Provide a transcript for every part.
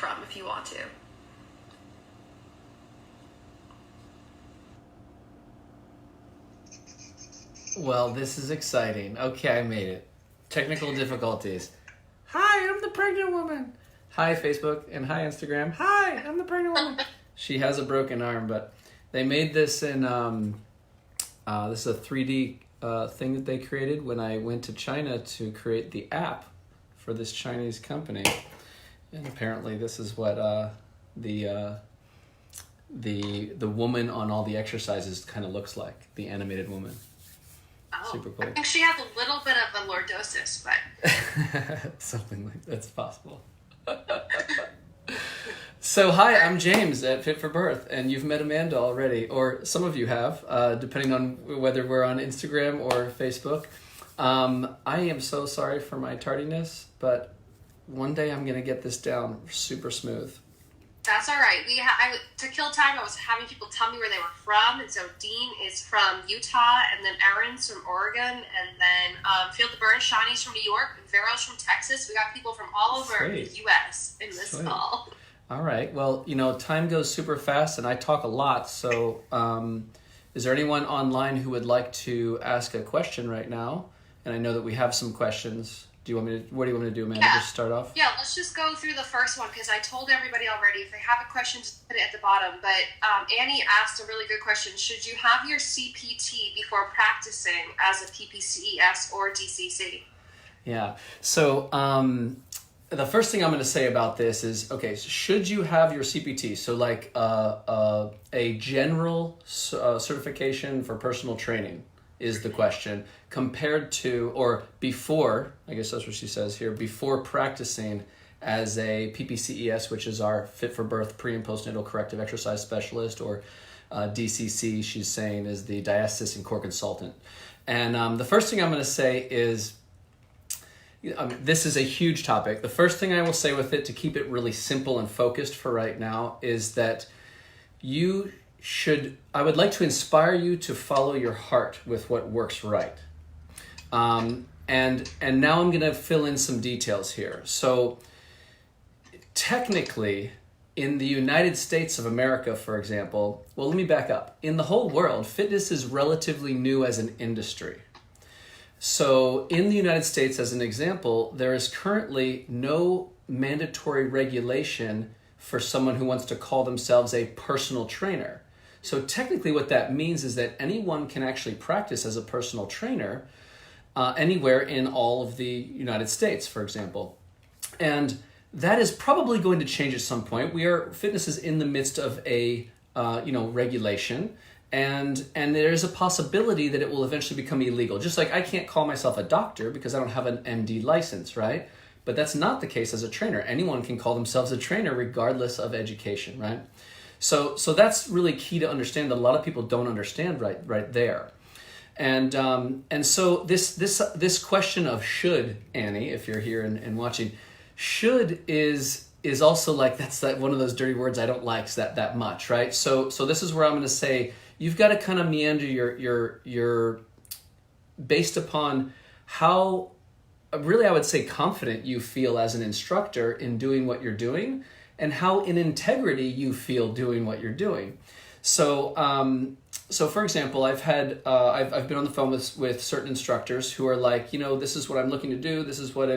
from if you want to. Well, this is exciting. Okay, I made it. Technical difficulties. Hi, I'm the pregnant woman. Hi, Facebook, and hi, Instagram. Hi, I'm the pregnant woman. She has a broken arm, but they made this in, this is a 3D thing that they created when I went to China to create the app for this Chinese company. And apparently this is what the woman on all the exercises kind of looks like, the animated woman. Oh, super cool. I think she has a little bit of a lordosis, but... Something like that's possible. So, hi, I'm James at Fit for Birth, and you've met Amanda already, or some of you have, depending on whether we're on Instagram or Facebook. I am so sorry for my tardiness, but one day I'm going to get this down super smooth. That's all right. To kill time, I was having people tell me where they were from, and so Dean is from Utah, and then Erin's from Oregon, and then Feel the Burn, Shawnee's from New York, and Vero's from Texas. We got people from all over the U.S. in this call. All right. Well, time goes super fast, and I talk a lot, so is there anyone online who would like to ask a question right now? And I know that we have some questions. What do you want me to do, Amanda? Just start off? Yeah, let's just go through the first one, because I told everybody already, if they have a question, just put it at the bottom. But Annie asked a really good question. Should you have your CPT before practicing as a PPCES or DCC? Yeah. So the first thing I'm going to say about this is, okay, so should you have your CPT? So like a general certification for personal training is the question, compared to, or before, I guess that's what she says here, before practicing as a PPCES, which is our Fit for Birth pre- and postnatal corrective exercise specialist, or DCC, she's saying, is the diastasis and core consultant. And the first thing I'm going to say is, this is a huge topic. The first thing I will say with it, to keep it really simple and focused for right now, is that I would like to inspire you to follow your heart with what works right. And now I'm going to fill in some details here. So technically, in the United States of America, for example, well, let me back up. In the whole world, fitness is relatively new as an industry. So in the United States, as an example, there is currently no mandatory regulation for someone who wants to call themselves a personal trainer. So technically what that means is that anyone can actually practice as a personal trainer anywhere in all of the United States, for example. And that is probably going to change at some point. Fitness is in the midst of a regulation, and there is a possibility that it will eventually become illegal. Just like I can't call myself a doctor because I don't have an MD license, right? But that's not the case as a trainer. Anyone can call themselves a trainer regardless of education, right? So that's really key to understand, that a lot of people don't understand right there. And so this question of should, Annie, if you're here and watching, should is also like, that's one of those dirty words I don't like that much, right? So this is where I'm going to say you've got to kind of meander your based upon how really I would say confident you feel as an instructor in doing what you're doing, and how in integrity you feel doing what you're doing. So for example, I've been on the phone with certain instructors who are like, this is what I'm looking to do. This is what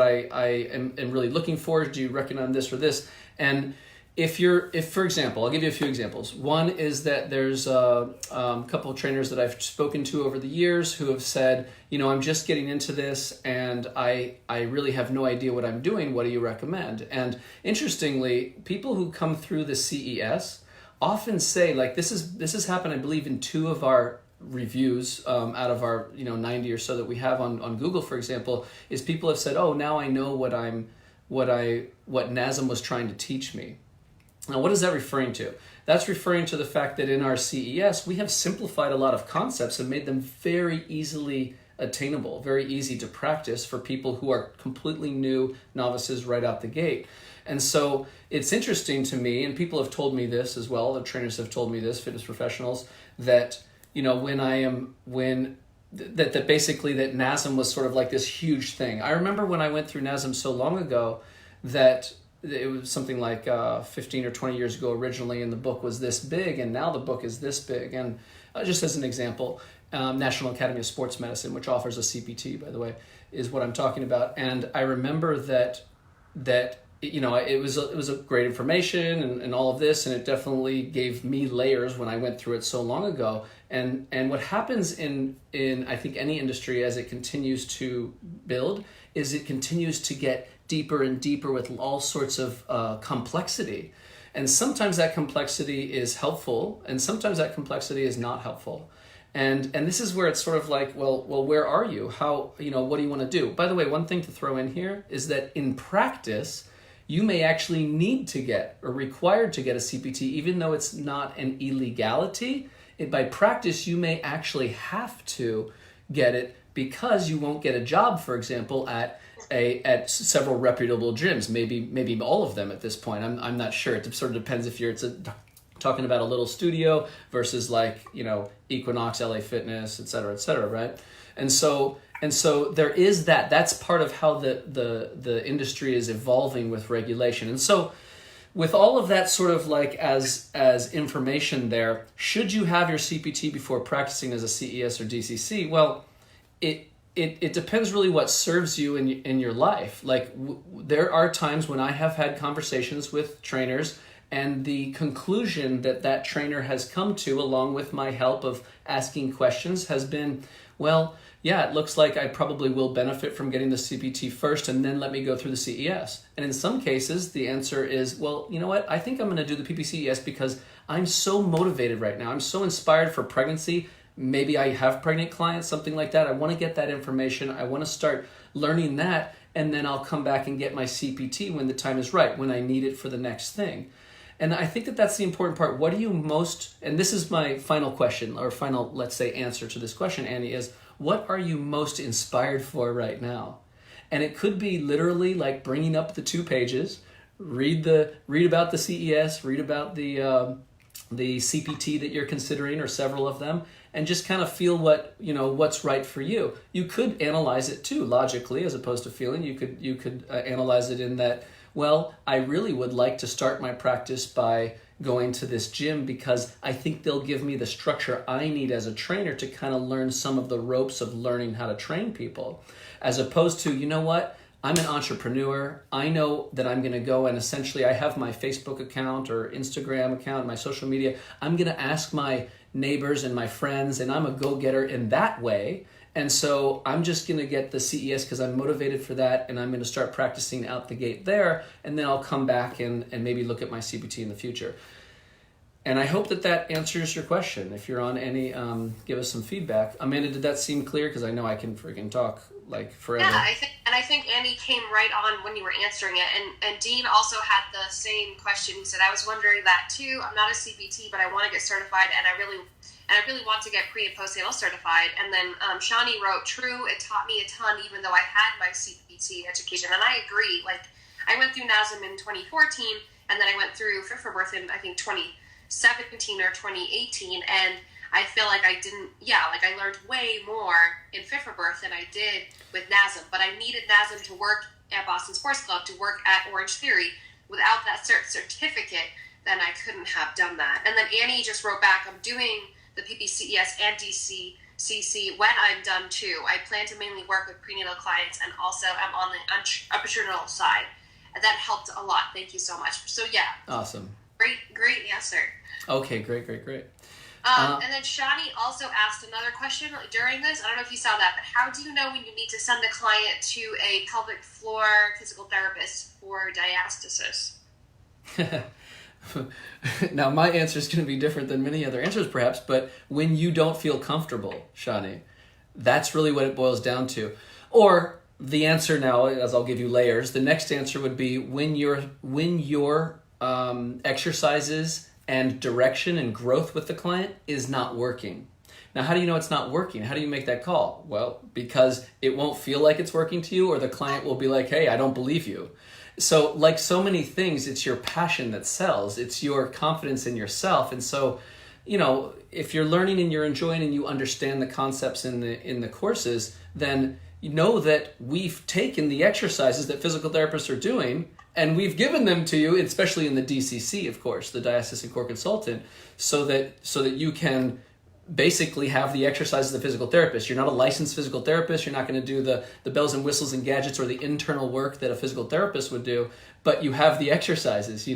I am really looking for. Do you recommend this or this? And if for example, I'll give you a few examples. One is that there's a couple of trainers that I've spoken to over the years who have said, I'm just getting into this and I really have no idea what I'm doing. What do you recommend? And interestingly, people who come through the CES often say, like, this has happened, I believe, in 2 of our reviews out of our 90 or so that we have on Google, for example, is people have said, oh, now I know what NASM was trying to teach me. Now, what is that referring to? That's referring to the fact that in our CES, we have simplified a lot of concepts and made them very easily attainable, very easy to practice for people who are completely new novices right out the gate. And so it's interesting to me, and people have told me this as well, the trainers have told me this, fitness professionals, that that basically that NASM was sort of like this huge thing. I remember when I went through NASM so long ago that it was something like 15 or 20 years ago originally, and the book was this big, and now the book is this big. And just as an example, National Academy of Sports Medicine, which offers a CPT, by the way, is what I'm talking about. And I remember that it was a great information and all of this, and it definitely gave me layers when I went through it so long ago. And what happens in I think any industry as it continues to build is it continues to get deeper and deeper with all sorts of complexity. And sometimes that complexity is helpful, and sometimes that complexity is not helpful. And this is where it's sort of like, well, where are you? How, what do you want to do? By the way, one thing to throw in here is that in practice, you may actually need to get or required to get a CPT, even though it's not an illegality. By practice, you may actually have to get it because you won't get a job, for example, at several reputable gyms, maybe all of them at this point. I'm not sure. It sort of depends if you're talking about a little studio versus like, Equinox, LA Fitness, et cetera, right? And so there is that. That's part of how the industry is evolving with regulation. And so with all of that sort of like as information there, should you have your CPT before practicing as a CES or DCC? Well, it depends really what serves you in your life. Like there are times when I have had conversations with trainers, and the conclusion that trainer has come to, along with my help of asking questions, has been, well, yeah, it looks like I probably will benefit from getting the CPT first, and then let me go through the CES. And in some cases, the answer is, well, you know what? I think I'm going to do the PPCES because I'm so motivated right now. I'm so inspired for pregnancy. Maybe I have pregnant clients, something like that. I want to get that information. I want to start learning that, and then I'll come back and get my CPT when the time is right, when I need it for the next thing. And I think that's the important part. What are you most, and this is my final question, or final, let's say, answer to this question, Annie, is what are you most inspired for right now? And it could be literally like bringing up the 2 pages, read about the CES, read about the CPT that you're considering, or several of them, and just kind of feel what's right for you. You could analyze it too, logically, as opposed to feeling. You could analyze it in that, well, I really would like to start my practice by going to this gym because I think they'll give me the structure I need as a trainer to kind of learn some of the ropes of learning how to train people. As opposed to, you know what, I'm an entrepreneur. I know that I'm going to go and essentially I have my Facebook account or Instagram account, my social media. I'm going to ask my neighbors and my friends, and I'm a go-getter in that way. And so I'm just going to get the CES because I'm motivated for that, and I'm going to start practicing out the gate there, and then I'll come back and maybe look at my CPT in the future. And I hope that answers your question. If you're on any, give us some feedback. Amanda, did that seem clear? Because I know I can freaking talk like forever. Yeah, I think Annie came right on when you were answering it. And Dean also had the same question. He said, I was wondering that too. I'm not a CPT, but I want to get certified, and I really want to get pre- and postnatal certified. And then Shani wrote, true, it taught me a ton, even though I had my CPT education. And I agree. Like, I went through NASM in 2014, and then I went through Fit for Birth in, I think, 2017 or 2018. And I feel like I learned way more in Fit for Birth than I did with NASM. But I needed NASM to work at Boston Sports Club, to work at Orange Theory. Without that certificate, then I couldn't have done that. And then Annie just wrote back, I'm doing the PPCES and DCC when I'm done too. I plan to mainly work with prenatal clients, and also I'm on the entrepreneurial side. And that helped a lot. Thank you so much. So yeah. Awesome. Great answer. Okay, great. And then Shani also asked another question during this. I don't know if you saw that, but how do you know when you need to send a client to a pelvic floor physical therapist for diastasis? Now, my answer is going to be different than many other answers, perhaps, but when you don't feel comfortable, Shani, that's really what it boils down to. Or the answer now, as I'll give you layers, the next answer would be when your exercises and direction and growth with the client is not working. Now, how do you know it's not working? How do you make that call? Well, because it won't feel like it's working to you, or the client will be like, hey, I don't believe you. So like so many things, it's your passion that sells. It's your confidence in yourself. And so, if you're learning and you're enjoying and you understand the concepts in the courses, then you know that we've taken the exercises that physical therapists are doing And we've given them to you, especially in the DCC, of course, the Diocesan Core Consultant, so that you can basically have the exercises of the physical therapist. You're not a licensed physical therapist. You're not going to do the bells and whistles and gadgets or the internal work that a physical therapist would do, but you have the exercises,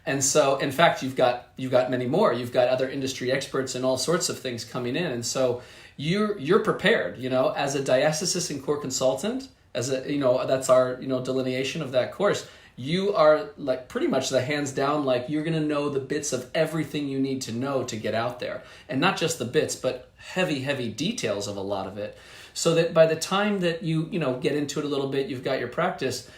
And so, in fact, you've got many more. You've got other industry experts and all sorts of things coming in. And so you're prepared, as a diocesan core consultant, as a, that's our, delineation of that course. You are like pretty much the hands down, like you're going to know the bits of everything you need to know to get out there. And not just the bits, but heavy details of a lot of it. So that by the time that you get into it a little bit, you've got your practice,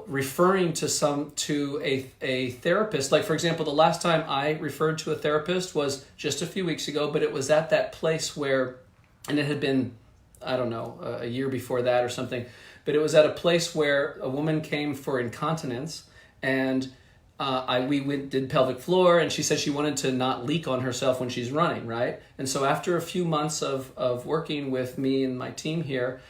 referring to a therapist. Like, for example, the last time I referred to a therapist was just a few weeks ago, but it was at that place where, and it had been, I don't know, a year before that or something, but it was at a place where a woman came for incontinence, and we did pelvic floor, and she said she wanted to not leak on herself when she's running, right? And so after a few months of working with me and my team here,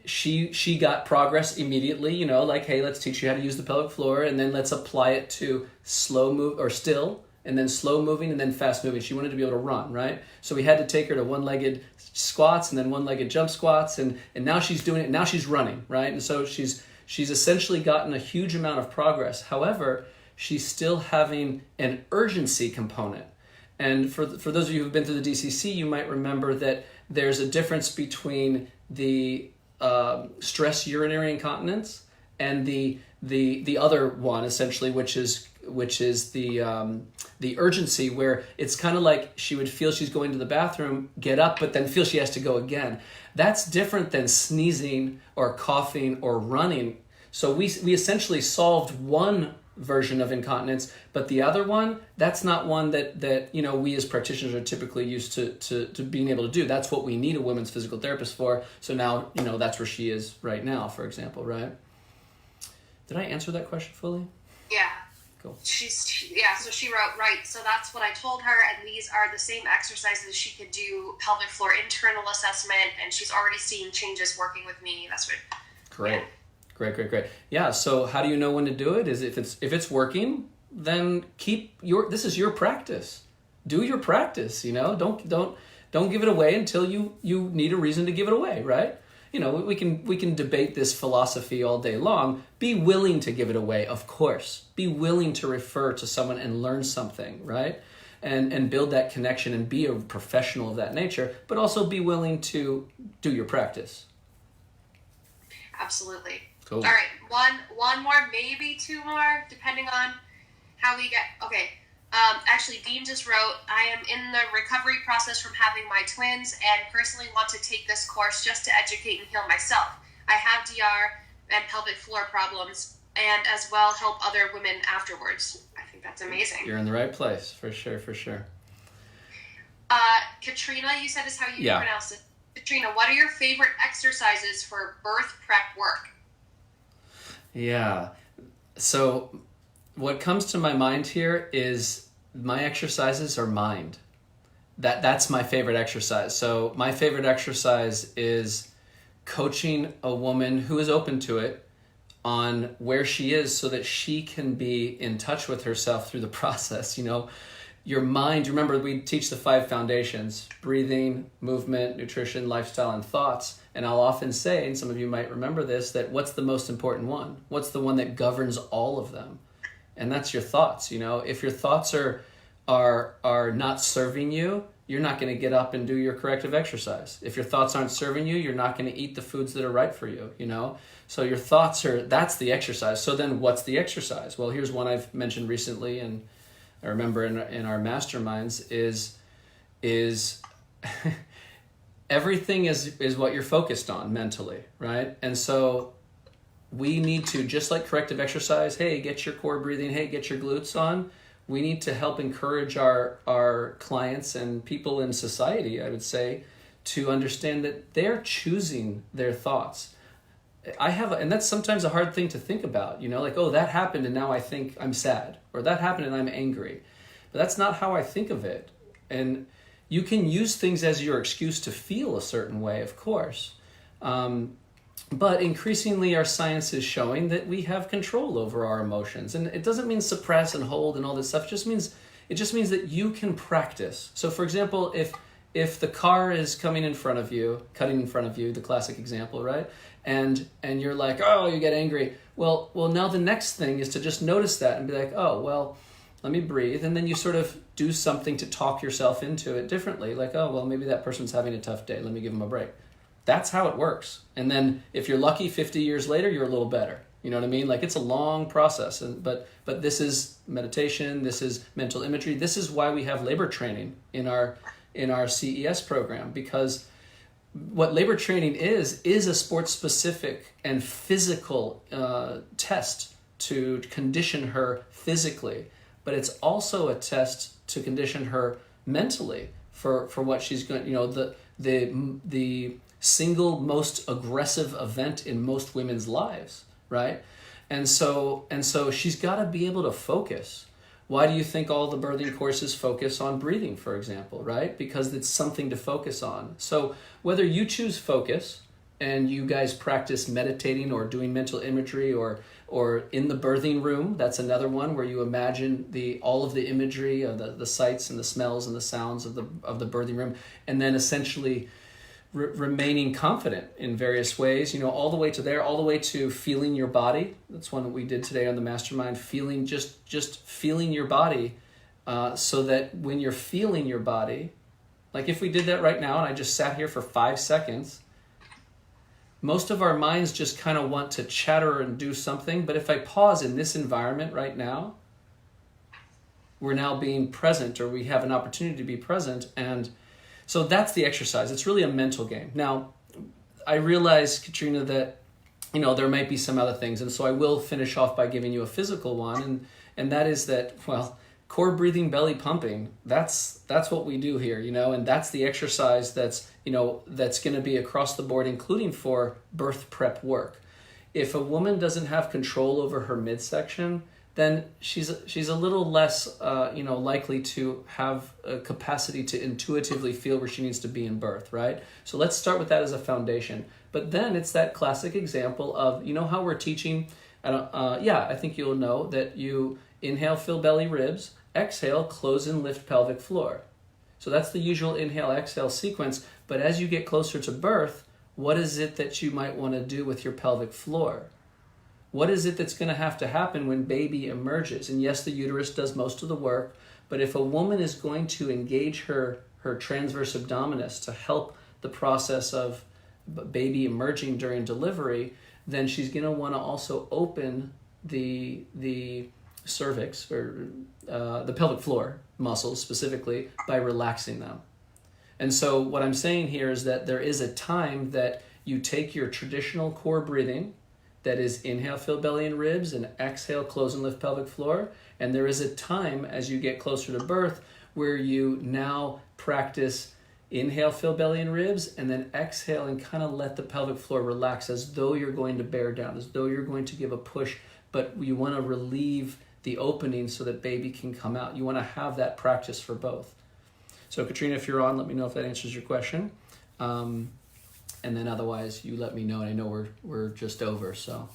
she got progress immediately, like, hey, let's teach you how to use the pelvic floor, and then let's apply it to slow move or still, and then slow moving, and then fast moving. She wanted to be able to run, right? So we had to take her to one-legged squats and then one-legged jump squats, and now she's doing it. Now she's running, right? And so she's essentially gotten a huge amount of progress. However, she's still having an urgency component. And for those of you who've been through the DCC, you might remember that there's a difference between the stress urinary incontinence and the other one, essentially, which is the urgency, where it's kind of like she would feel she's going to the bathroom, get up, but then feel she has to go again. That's different than sneezing or coughing or running. So we essentially solved one version of incontinence, but the other one, that's not one that we as practitioners are typically used to being able to do. That's what we need a women's physical therapist for. So now, that's where she is right now, for example, right? Did I answer that question fully? Yeah. Cool. So she wrote, right, so that's what I told her, and these are the same exercises she could do, pelvic floor internal assessment, and she's already seeing changes working with me. That's what. Great. Yeah. Great. Yeah, so how do you know when to do it? Is if it's working, then this is your practice. Do your practice, Don't give it away until you need a reason to give it away, right? We can debate this philosophy all day long. Be willing to give it away, of course. Be willing to refer to someone and learn something, right? And build that connection and be a professional of that nature, but also be willing to do your practice. Absolutely. Cool. All right, one more, maybe two more, depending on how we get. Okay. Actually, Dean just wrote, I am in the recovery process from having my twins and personally want to take this course just to educate and heal myself. I have DR and pelvic floor problems and as well help other women afterwards. I think that's amazing. You're in the right place, for sure. Katrina, you said is how you pronounce it. Katrina, what are your favorite exercises for birth prep work? Yeah. So what comes to my mind here is my exercises are mind. That's my favorite exercise. So my favorite exercise is coaching a woman who is open to it on where she is so that she can be in touch with herself through the process. Your mind, remember we teach the 5 foundations: breathing, movement, nutrition, lifestyle, and thoughts. And I'll often say, and some of you might remember this, that what's the most important one? What's the one that governs all of them? And that's your thoughts. If your thoughts are not serving you, you're not going to get up and do your corrective exercise. If your thoughts aren't serving you, you're not going to eat the foods that are right for you, So your thoughts that's the exercise. So then what's the exercise? Well, here's one I've mentioned recently, and I remember in our masterminds is everything is what you're focused on mentally, right? And so we need to, just like corrective exercise, hey, get your core breathing, hey, get your glutes on. We need to help encourage our clients and people in society, I would say, to understand that they're choosing their thoughts. And that's sometimes a hard thing to think about, like, oh, that happened and now I think I'm sad, or that happened and I'm angry. But that's not how I think of it. And you can use things as your excuse to feel a certain way, of course. But increasingly, our science is showing that we have control over our emotions, and it doesn't mean suppress and hold and all this stuff. It just means that you can practice. So, for example, if the car is coming in front of you, cutting in front of you, the classic example, right? And you're like, oh, you get angry. Well, now the next thing is to just notice that and be like, oh, well, let me breathe. And then you sort of do something to talk yourself into it differently. Like, oh, well, maybe that person's having a tough day. Let me give them a break. That's how it works. And then if you're lucky, 50 years later, you're a little better. You know what I mean? Like, it's a long process. But this is meditation. This is mental imagery. This is why we have labor training in our CES program, because what labor training is a sports-specific and physical test to condition her physically, but it's also a test to condition her mentally for what she's going. You know, the single most aggressive event in most women's lives, right? And so she's got to be able to focus. Why do you think all the birthing courses focus on breathing, for example, right? Because it's something to focus on. So whether you choose focus and you guys practice meditating or doing mental imagery or in the birthing room, that's another one where you imagine all of the imagery of the sights and the smells and the sounds of the birthing room, and then essentially remaining confident in various ways, you know, all the way to feeling your body. That's one that we did today on the mastermind, feeling, just feeling your body, so that when you're feeling your body, like if we did that right now and I just sat here for 5 seconds, most of our minds just kind of want to chatter and do something. But if I pause in this environment right now, we're now being present, or we have an opportunity to be present. And so that's the exercise. It's really a mental game. Now, I realize, Katrina, that, you know, there might be some other things. And so I will finish off by giving you a physical one. And that is that, well, core breathing, belly pumping, that's what we do here, you know, and that's the exercise that's going to be across the board, including for birth prep work. If a woman doesn't have control over her midsection, then she's a little less likely to have a capacity to intuitively feel where she needs to be in birth, right? So let's start with that as a foundation. But then it's that classic example of, you know how we're teaching, I think you'll know that you inhale, fill belly, ribs, exhale, close and lift pelvic floor. So that's the usual inhale, exhale sequence. But as you get closer to birth, what is it that you might want to do with your pelvic floor? What is it that's going to have to happen when baby emerges? And yes, the uterus does most of the work, but if a woman is going to engage her transverse abdominis to help the process of baby emerging during delivery, then she's going to want to also open the cervix, or the pelvic floor muscles specifically, by relaxing them. And so what I'm saying here is that there is a time that you take your traditional core breathing, that is inhale, fill belly and ribs, and exhale, close and lift pelvic floor. And there is a time as you get closer to birth where you now practice inhale, fill belly and ribs, and then exhale and kind of let the pelvic floor relax, as though you're going to bear down, as though you're going to give a push, but you want to relieve the opening so that baby can come out. You want to have that practice for both. So Katrina, if you're on, let me know if that answers your question. And then otherwise, you let me know. And I know we're just over. So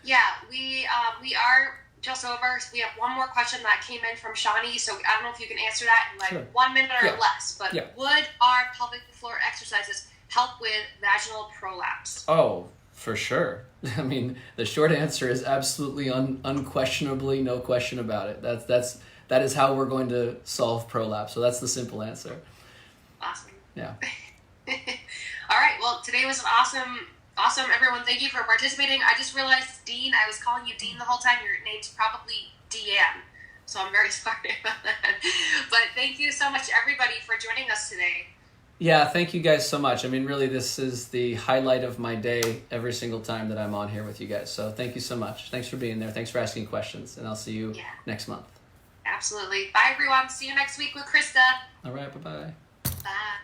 yeah, we are just over. So we have one more question that came in from Shawnee. So I don't know if you can answer that in Sure. 1 minute or less. But would our pelvic floor exercises help with vaginal prolapse? Oh, for sure. I mean, the short answer is absolutely, unquestionably, no question about it. That is how we're going to solve prolapse. So that's the simple answer. Awesome. Yeah. All right. Well, today was an awesome, everyone. Thank you for participating. I just realized, Dean, I was calling you Dean the whole time. Your name's probably Deanne. So I'm very sorry about that. But thank you so much, everybody, for joining us today. Yeah, thank you guys so much. I mean, really, this is the highlight of my day every single time that I'm on here with you guys. So thank you so much. Thanks for being there. Thanks for asking questions. And I'll see you next month. Absolutely. Bye, everyone. See you next week with Krista. All right. Bye-bye. Bye.